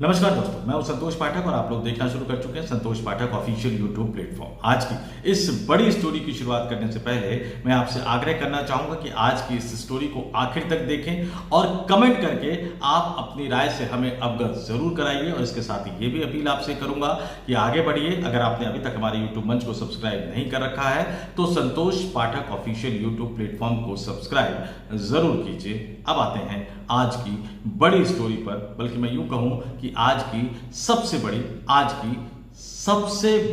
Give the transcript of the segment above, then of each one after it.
नमस्कार दोस्तों, मैं हूं संतोष पाठक और आप लोग देखना शुरू कर चुके हैं संतोष पाठक ऑफिशियल यूट्यूब प्लेटफॉर्म। आज की इस बड़ी स्टोरी की शुरुआत करने से पहले मैं आपसे आग्रह करना चाहूंगा कि आज की इस स्टोरी को आखिर तक देखें और कमेंट करके आप अपनी राय से हमें अवगत जरूर कराइए। और इसके साथ ही ये भी अपील आपसे करूंगा कि आगे बढ़िए। अगर आपने अभी तक हमारे यूट्यूब मंच को सब्सक्राइब नहीं कर रखा है तो संतोष पाठक ऑफिशियल यूट्यूब प्लेटफॉर्म को सब्सक्राइब जरूर कीजिए। अब आते हैं आज की बड़ी स्टोरी पर, बल्कि मैं यूं कहूं कि आज की सबसे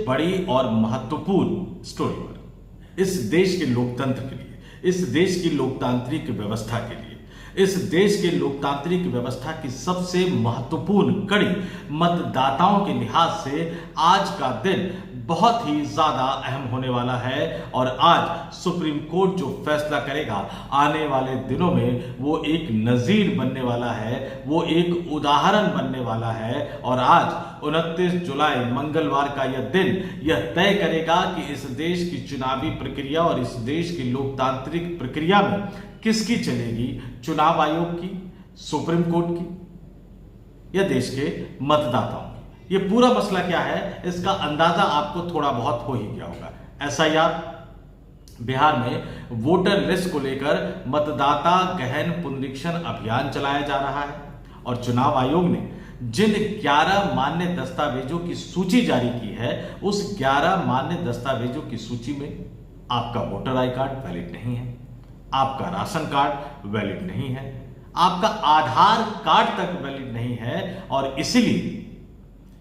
बड़ी और महत्वपूर्ण स्टोरी पर। इस देश के लोकतंत्र के लिए, इस देश की लोकतांत्रिक व्यवस्था के लिए, इस देश के लोकतांत्रिक व्यवस्था की सबसे महत्वपूर्ण कड़ी मतदाताओं के लिहाज से आज का दिन बहुत ही ज्यादा अहम होने वाला है। और आज सुप्रीम कोर्ट जो फैसला करेगा आने वाले दिनों में वो एक नजीर बनने वाला है, वो एक उदाहरण बनने वाला है। और आज 29 जुलाई मंगलवार का यह दिन यह तय करेगा कि इस देश की चुनावी प्रक्रिया और इस देश की लोकतांत्रिक प्रक्रिया में किसकी चलेगी, चुनाव आयोग की, सुप्रीम कोर्ट की या देश के मतदाताओं की। ये पूरा मसला क्या है इसका अंदाजा आपको थोड़ा बहुत हो ही गया होगा। एसआईआर, बिहार में वोटर लिस्ट को लेकर मतदाता गहन पुनरीक्षण अभियान चलाया जा रहा है और चुनाव आयोग ने जिन 11 मान्य दस्तावेजों की सूची जारी की है उस 11 मान्य दस्तावेजों की सूची में आपका वोटर आई कार्ड वैलिड नहीं है, आपका राशन कार्ड वैलिड नहीं है, आपका आधार कार्ड तक वैलिड नहीं है। और इसीलिए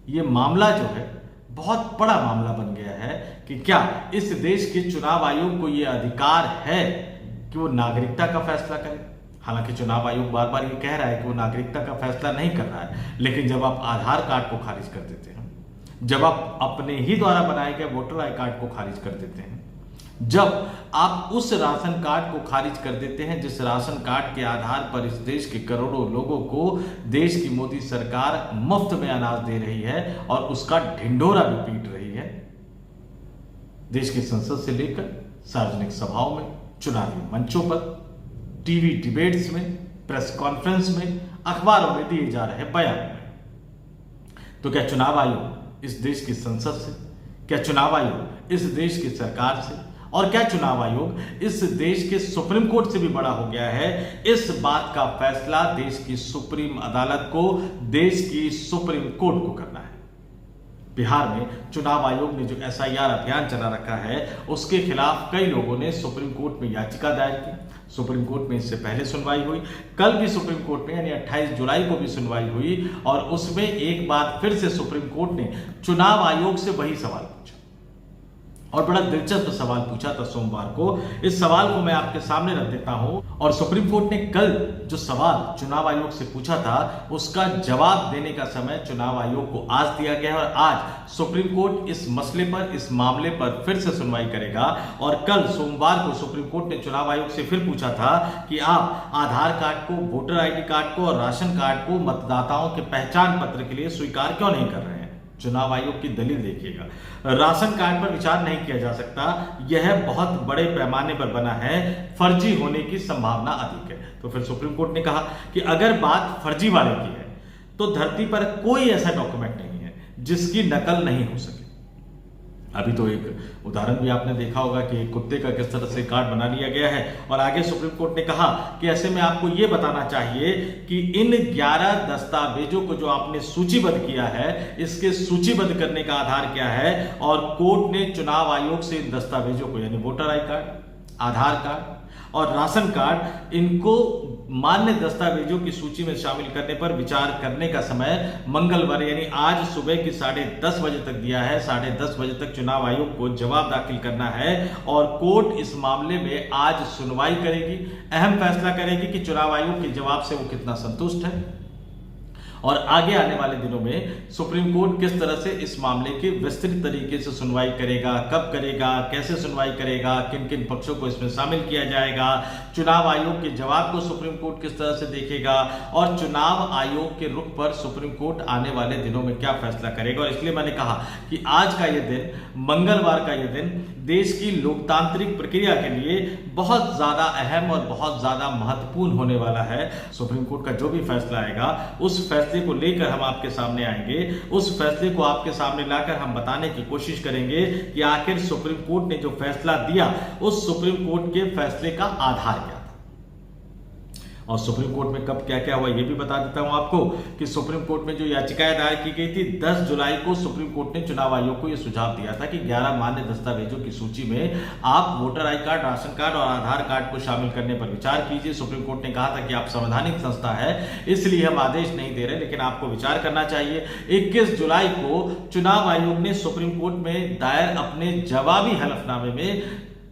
ये मामला जो है बहुत बड़ा मामला बन गया है कि क्या इस देश के चुनाव आयोग को यह अधिकार है कि वो नागरिकता का फैसला करे। हालांकि चुनाव आयोग बार बार ये कह रहा है कि वो नागरिकता का फैसला नहीं कर रहा है, लेकिन जब आप आधार कार्ड को खारिज कर देते हैं, जब आप अपने ही द्वारा बनाए गए वोटर आई कार्ड को खारिज कर देते हैं, जब आप उस राशन कार्ड को खारिज कर देते हैं जिस राशन कार्ड के आधार पर इस देश के करोड़ों लोगों को देश की मोदी सरकार मुफ्त में अनाज दे रही है और उसका ढिंढोरा भी पीट रही है, देश की संसद से लेकर सार्वजनिक सभाओं में, चुनावी मंचों पर, टीवी डिबेट्स में, प्रेस कॉन्फ्रेंस में, अखबारों में दिए जा रहे बयान में, तो क्या चुनाव आयोग इस देश की संसद से, क्या चुनाव आयोग इस देश की सरकार से और क्या चुनाव आयोग इस देश के सुप्रीम कोर्ट से भी बड़ा हो गया है? इस बात का फैसला देश की सुप्रीम अदालत को, देश की सुप्रीम कोर्ट को करना है। बिहार में चुनाव आयोग ने जो एसआईआर अभियान चला रखा है उसके खिलाफ कई लोगों ने सुप्रीम कोर्ट में याचिका दायर की। सुप्रीम कोर्ट में इससे पहले सुनवाई हुई, कल भी सुप्रीम कोर्ट में यानी 28 जुलाई को भी सुनवाई हुई और उसमें एक बार फिर से सुप्रीम कोर्ट ने चुनाव आयोग से वही सवाल पूछा और बड़ा दिलचस्प सवाल पूछा था सोमवार को। इस सवाल को मैं आपके सामने रख देता हूं। और सुप्रीम कोर्ट ने कल जो सवाल चुनाव आयोग से पूछा था उसका जवाब देने का समय चुनाव आयोग को आज दिया गया है और आज सुप्रीम कोर्ट इस मसले पर, इस मामले पर फिर से सुनवाई करेगा। और कल सोमवार को सुप्रीम कोर्ट ने चुनाव आयोग से फिर पूछा था कि आप आधार कार्ड को, वोटर आईडी कार्ड को और राशन कार्ड को मतदाताओं के पहचान पत्र के लिए स्वीकार क्यों नहीं कर रहे हैं। चुनाव आयोग की दलील देखिएगा, राशन कार्ड पर विचार नहीं किया जा सकता, यह बहुत बड़े पैमाने पर बना है, फर्जी होने की संभावना अधिक है। तो फिर सुप्रीम कोर्ट ने कहा कि अगर बात फर्जी वाले की है तो धरती पर कोई ऐसा डॉक्यूमेंट नहीं है जिसकी नकल नहीं हो सके। अभी तो एक उदाहरण भी आपने देखा होगा कि एक कुत्ते का किस तरह से कार्ड बना लिया गया है और आगे सुप्रीम कोर्ट ने कहा कि ऐसे में आपको यह बताना चाहिए कि इन 11 दस्तावेजों को जो आपने सूचीबद्ध किया है इसके सूचीबद्ध करने का आधार क्या है। और कोर्ट ने चुनाव आयोग से इन दस्तावेजों को यानी voter I card, Aadhaar card और राशन कार्ड, इनको मान्य दस्तावेजों की सूची में शामिल करने पर विचार करने का समय मंगलवार यानी आज सुबह की 10:30 बजे तक दिया है। 10:30 बजे तक चुनाव आयोग को जवाब दाखिल करना है और कोर्ट इस मामले में आज सुनवाई करेगी, अहम फैसला करेगी कि चुनाव आयोग के जवाब से वो कितना संतुष्ट है और आगे आने वाले दिनों में सुप्रीम कोर्ट किस तरह से इस मामले की विस्तृत तरीके से सुनवाई करेगा, कब करेगा, कैसे सुनवाई करेगा, किन किन पक्षों को इसमें शामिल किया जाएगा, चुनाव आयोग के जवाब को सुप्रीम कोर्ट किस तरह से देखेगा और चुनाव आयोग के रुख पर सुप्रीम कोर्ट आने वाले दिनों में क्या फैसला करेगा। और इसलिए मैंने कहा कि आज का यह दिन, मंगलवार का यह दिन देश की लोकतांत्रिक प्रक्रिया के लिए बहुत ज्यादा अहम और बहुत ज्यादा महत्वपूर्ण होने वाला है। सुप्रीम कोर्ट का जो भी फैसला आएगा उस फैसले फैसले को लेकर हम आपके सामने आएंगे, उस फैसले को आपके सामने लाकर हम बताने की कोशिश करेंगे कि आखिर सुप्रीम कोर्ट ने जो फैसला दिया उस सुप्रीम कोर्ट के फैसले का आधार क्या था और सुप्रीम कोर्ट में कब क्या क्या हुआ ये भी बता देता हूं आपको कि सुप्रीम कोर्ट में जो याचिकाएं दायर की गई थी 10 जुलाई को सुप्रीम कोर्ट ने चुनाव आयोग को यह सुझाव दिया था कि 11 मान्य दस्तावेजों की सूची में आप voter I card, ration card और आधार कार्ड को शामिल करने पर विचार कीजिए। सुप्रीम कोर्ट ने कहा था कि आप संवैधानिक संस्था है इसलिए हम आदेश नहीं दे रहे, लेकिन आपको विचार करना चाहिए। 21 जुलाई को चुनाव आयोग ने सुप्रीम कोर्ट में दायर अपने जवाबी हलफनामे में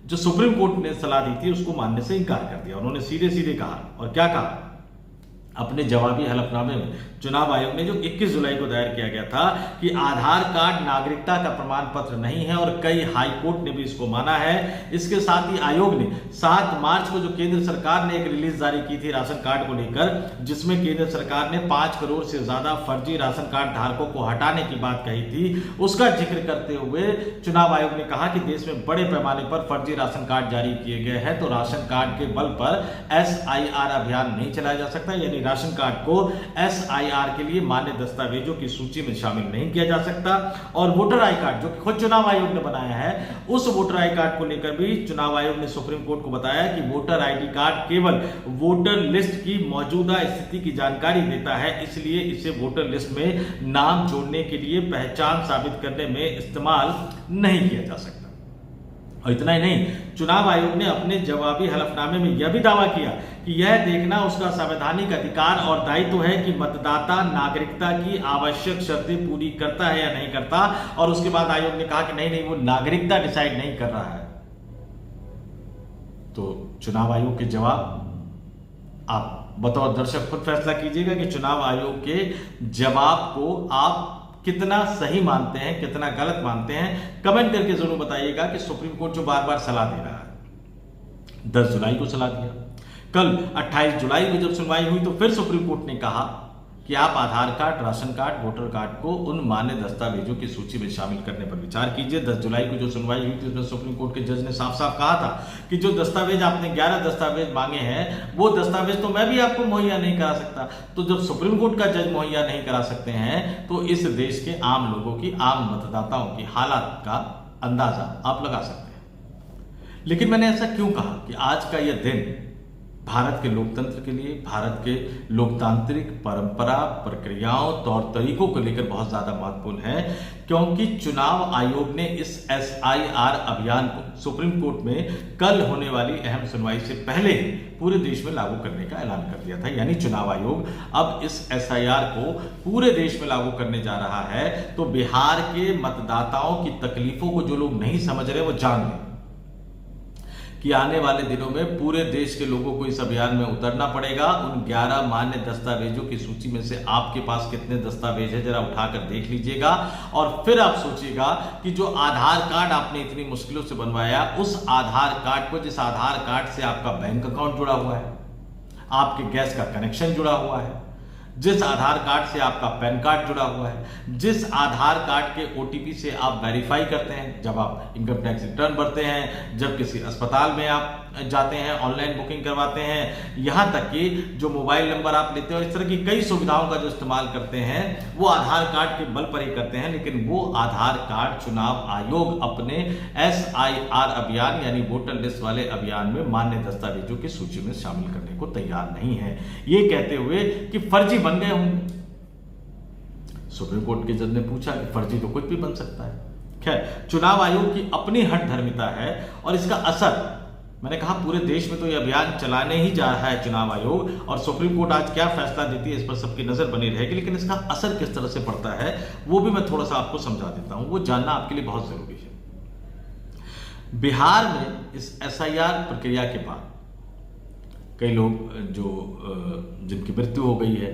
जो सुप्रीम कोर्ट ने सलाह दी थी उसको मानने से इनकार कर दिया। उन्होंने सीधे सीधे कहा, और क्या कहा अपने जवाबी हलफनामे में चुनाव आयोग ने जो 21 जुलाई को दायर किया गया था कि आधार कार्ड नागरिकता का प्रमाण पत्र नहीं है, और कई हाई कोर्ट ने भी इसको माना है। इसके साथ ही आयोग ने 7 मार्च को जो केंद्र सरकार ने एक रिलीज जारी की थी राशन कार्ड को लेकर, जिसमें केंद्र सरकार ने 5 करोड़ से ज्यादा फर्जी राशन कार्ड धारकों को हटाने की बात कही थी, उसका जिक्र करते हुए चुनाव आयोग ने कहा कि देश में बड़े पैमाने पर फर्जी राशन कार्ड जारी किए गए हैं, तो राशन कार्ड के बल पर SIR अभियान नहीं चलाया जा सकता, यानी राशन कार्ड को SIR के लिए मान्य दस्तावेजों की सूची में शामिल नहीं किया जा सकता। और वोटर आई कार्ड जो खुद चुनाव आयोग ने बनाया है, उस वोटर आई कार्ड को लेकर भी चुनाव आयोग ने सुप्रीम कोर्ट को बताया कि वोटर आईडी कार्ड केवल वोटर लिस्ट की मौजूदा स्थिति की जानकारी देता है, इसलिए इसे वोटर लिस्ट में नाम जोड़ने के लिए पहचान साबित करने में इस्तेमाल नहीं किया जा सकता। और इतना ही नहीं, चुनाव आयोग ने अपने जवाबी हलफनामे में यह भी दावा किया कि यह देखना उसका संवैधानिक अधिकार और दायित्व है कि मतदाता नागरिकता की आवश्यक शर्तें पूरी करता है या नहीं करता। और उसके बाद आयोग ने कहा कि नहीं, वो नागरिकता डिसाइड नहीं कर रहा है। तो चुनाव आयोग के जवाब आप बतौर दर्शक खुद फैसला कीजिएगा कि चुनाव आयोग के जवाब को आप कितना सही मानते हैं, कितना गलत मानते हैं। कमेंट करके जरूर बताइएगा कि सुप्रीम कोर्ट जो बार बार सलाह दे रहा है, 10 जुलाई को सलाह दिया, कल 28 जुलाई को जब सुनवाई हुई तो फिर सुप्रीम कोर्ट ने कहा कि आप Aadhaar card, ration card, voter card को उन मान्य दस्तावेजों की सूची में शामिल करने पर विचार कीजिए। 10 जुलाई को जो सुनवाई हुई थी उसमें सुप्रीम कोर्ट के जज ने साफ साफ कहा था कि जो दस्तावेज आपने 11 दस्तावेज मांगे हैं वो दस्तावेज तो मैं भी आपको मुहैया नहीं करा सकता। तो जब सुप्रीम कोर्ट का जज मुहैया नहीं करा सकते हैं तो इस देश के आम लोगों की, आम मतदाताओं की हालात का अंदाजा आप लगा सकते हैं। लेकिन मैंने ऐसा क्यों कहा कि आज का यह दिन भारत के लोकतंत्र के लिए, भारत के लोकतांत्रिक परंपरा, प्रक्रियाओं, तौर तरीकों को लेकर बहुत ज्यादा महत्वपूर्ण है, क्योंकि चुनाव आयोग ने इस SIR अभियान को सुप्रीम कोर्ट में कल होने वाली अहम सुनवाई से पहले ही पूरे देश में लागू करने का ऐलान कर दिया था। यानी चुनाव आयोग अब इस SIR को पूरे देश में लागू करने जा रहा है। तो बिहार के मतदाताओं की तकलीफों को जो लोग नहीं समझ रहे वो जान लें कि आने वाले दिनों में पूरे देश के लोगों को इस अभियान में उतरना पड़ेगा। उन 11 मान्य दस्तावेजों की सूची में से आपके पास कितने दस्तावेज है जरा उठाकर देख लीजिएगा, और फिर आप सोचिएगा कि जो आधार कार्ड आपने इतनी मुश्किलों से बनवाया, उस आधार कार्ड को, जिस आधार कार्ड से आपका बैंक अकाउंट जुड़ा हुआ है, आपके गैस का कनेक्शन जुड़ा हुआ है, जिस आधार कार्ड से आपका पैन कार्ड जुड़ा हुआ है, जिस आधार कार्ड के OTP से आप वेरीफाई करते हैं जब आप इनकम टैक्स रिटर्न भरते हैं, जब किसी अस्पताल में आप जाते हैं, ऑनलाइन बुकिंग करवाते हैं, यहां तक कि जो मोबाइल नंबर आप लेते हो, इस तरह की कई सुविधाओं का जो इस्तेमाल करते हैं वो आधार कार्ड के बल पर ही करते हैं। लेकिन वो आधार कार्ड चुनाव आयोग अपने SIR अभियान यानी वोटर लिस्ट वाले अभियान में मान्य दस्तावेजों की सूची में शामिल करने को तैयार नहीं है, ये कहते हुए कि फर्जी बन गए होंगे। सुप्रीम कोर्ट के जज ने पूछा कि फर्जी तो कुछ भी बन सकता है। खैर, चुनाव आयोग की अपनी हठधर्मिता है और इसका असर, मैंने कहा पूरे देश में तो यह अभियान चलाने ही जा रहा है चुनाव आयोग, और सुप्रीम कोर्ट आज क्या फैसला देती है इस पर सबकी नजर बनी रहेगी। लेकिन इसका असर किस तरह से पड़ता है वो भी मैं थोड़ा सा आपको समझा देता हूं, वो जानना आपके लिए बहुत जरूरी है। बिहार में इस SIR प्रक्रिया के बाद कई लोग जिनकी मृत्यु हो गई है,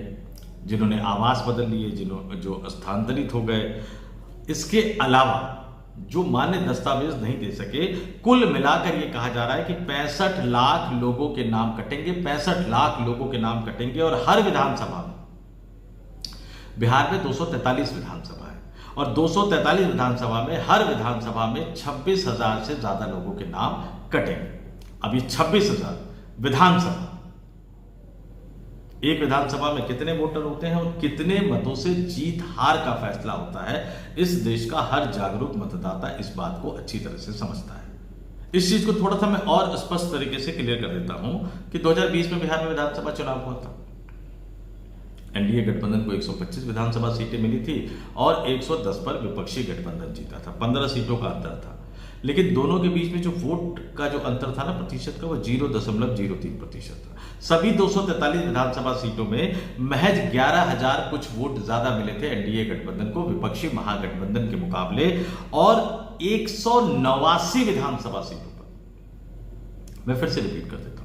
जिन्होंने आवास बदल लिए, जो स्थानांतरित हो गए, इसके अलावा जो मान्य दस्तावेज नहीं दे सके, कुल मिलाकर यह कहा जा रहा है कि 65 लाख लोगों के नाम कटेंगे, 65 लाख लोगों के नाम कटेंगे। और हर विधानसभा में, बिहार में 243 विधानसभा है, और 243 विधानसभा में हर विधानसभा में 26,000 से ज्यादा लोगों के नाम कटेंगे। अब ये 26,000 विधानसभा, एक विधानसभा में कितने वोटर होते हैं और कितने मतों से जीत हार का फैसला होता है, इस देश का हर जागरूक मतदाता इस बात को अच्छी तरह से समझता है। इस चीज को थोड़ा सा मैं और स्पष्ट तरीके से क्लियर कर देता हूं कि 2020 में बिहार में विधानसभा चुनाव हुआ था। एनडीए गठबंधन को 125 विधानसभा सीटें मिली थी और 110 पर विपक्षी गठबंधन जीता था। 15 सीटों का अंतर था, लेकिन दोनों के बीच में जो वोट का जो अंतर था ना प्रतिशत का, वो 0.03% था। सभी 243 विधानसभा सीटों में महज 11,000 कुछ वोट ज्यादा मिले थे एनडीए गठबंधन को विपक्षी महागठबंधन के मुकाबले, और 189 विधानसभा सीटों पर, मैं फिर से रिपीट कर देता हूं,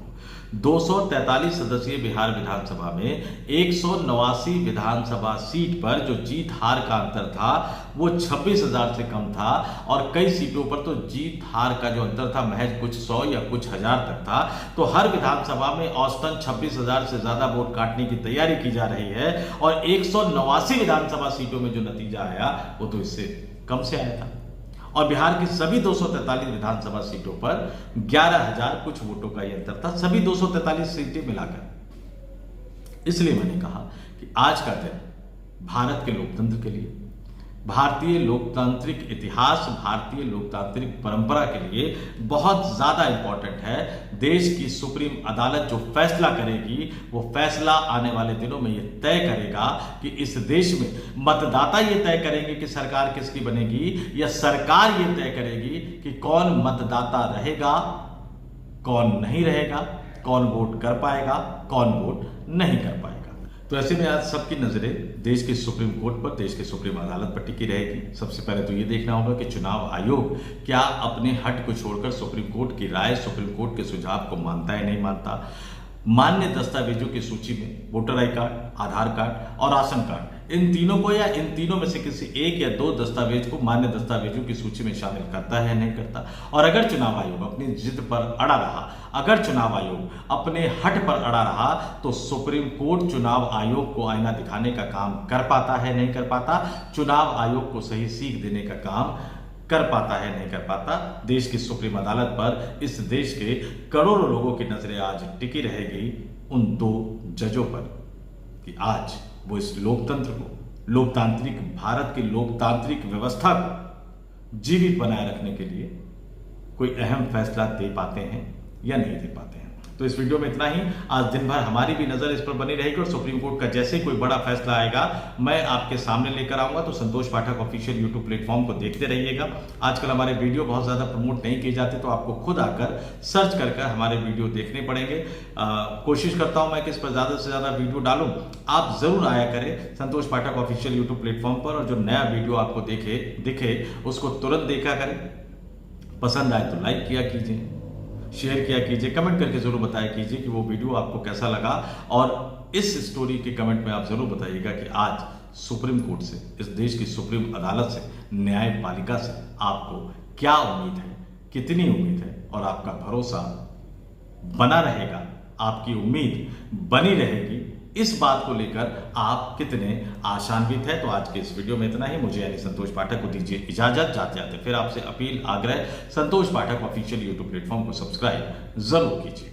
243 सदस्यीय बिहार विधानसभा में 189 विधानसभा सीट पर जो जीत हार का अंतर था वो 26,000 से कम था, और कई सीटों पर तो जीत हार का जो अंतर था महज कुछ 100 या कुछ हजार तक था। तो हर विधानसभा में औसतन 26,000 से ज्यादा वोट काटने की तैयारी की जा रही है, और 189 विधानसभा सीटों में जो नतीजा आया वो तो इससे कम से आया था। और बिहार की सभी 243 विधानसभा सीटों पर 11,000 कुछ वोटों का यह अंतर था, सभी 243 सीटें मिलाकर। इसलिए मैंने कहा कि आज का दिन भारत के लोकतंत्र के लिए, भारतीय लोकतांत्रिक इतिहास, भारतीय लोकतांत्रिक परंपरा के लिए बहुत ज्यादा इंपॉर्टेंट है। देश की सुप्रीम अदालत जो फैसला करेगी वो फैसला आने वाले दिनों में यह तय करेगा कि इस देश में मतदाता ये तय करेंगे कि सरकार किसकी बनेगी, या सरकार ये तय करेगी कि कौन मतदाता रहेगा, कौन नहीं रहेगा, कौन वोट कर पाएगा, कौन वोट नहीं कर पाएगा। तो ऐसे में आज सबकी नजरें देश के सुप्रीम कोर्ट पर, देश के सुप्रीम अदालत पर टिकी रहेगी। सबसे पहले तो ये देखना होगा कि चुनाव आयोग क्या अपने हट को छोड़कर सुप्रीम कोर्ट की राय, सुप्रीम कोर्ट के सुझाव को मानता है नहीं मानता। मान्य दस्तावेजों की सूची में voter I card, Aadhaar card और राशन कार्ड, इन तीनों को या इन तीनों में से किसी एक या दो दस्तावेज को मान्य दस्तावेजों की सूची में शामिल करता है नहीं करता। और अगर चुनाव आयोग अपनी जिद पर अड़ा रहा, अगर चुनाव आयोग अपने हट पर अड़ा रहा, तो सुप्रीम कोर्ट चुनाव आयोग को आईना दिखाने का काम कर पाता है नहीं कर पाता, चुनाव आयोग को सही सीख देने का काम कर पाता है नहीं कर पाता। देश की सुप्रीम अदालत पर इस देश के करोड़ों लोगों की नजरें आज टिकी रहेगी उन दो जजों पर कि आज वो इस लोकतंत्र को, लोकतांत्रिक भारत की लोकतांत्रिक व्यवस्था को जीवित बनाए रखने के लिए कोई अहम फैसला दे पाते हैं या नहीं दे पाते हैं। तो इस वीडियो में इतना ही। आज दिन भर हमारी भी नजर इस पर बनी रहेगी, और सुप्रीम कोर्ट का जैसे कोई बड़ा फैसला आएगा मैं आपके सामने लेकर आऊंगा। तो संतोष पाठक ऑफिशियल यूट्यूब प्लेटफॉर्म को देखते रहिएगा। आजकल हमारे वीडियो बहुत ज्यादा प्रमोट नहीं किए जाते, तो आपको खुद आकर सर्च कर हमारे वीडियो देखने पड़ेंगे। कोशिश करता हूं मैं कि इस पर ज्यादा से ज्यादा वीडियो डालूं। आप जरूर आया करें संतोष पाठक ऑफिशियल यूट्यूब प्लेटफॉर्म पर, और जो नया वीडियो आपको दिखे उसको तुरंत देखा करें। पसंद आए तो लाइक किया कीजिए, शेयर किया कीजिए, कमेंट करके जरूर बताया कीजिए कि वो वीडियो आपको कैसा लगा। और इस स्टोरी के कमेंट में आप जरूर बताइएगा कि आज सुप्रीम कोर्ट से, इस देश की सुप्रीम अदालत से, न्यायपालिका से आपको क्या उम्मीद है, कितनी उम्मीद है, और आपका भरोसा बना रहेगा, आपकी उम्मीद बनी रहेगी, इस बात को लेकर आप कितने आशान्वित है। तो आज के इस वीडियो में इतना ही। मुझे यानी संतोष पाठक को दीजिए इजाजत। जाते जाते फिर आपसे अपील, आग्रह, संतोष पाठक ऑफिशियल यूट्यूब प्लेटफॉर्म को सब्सक्राइब जरूर कीजिए।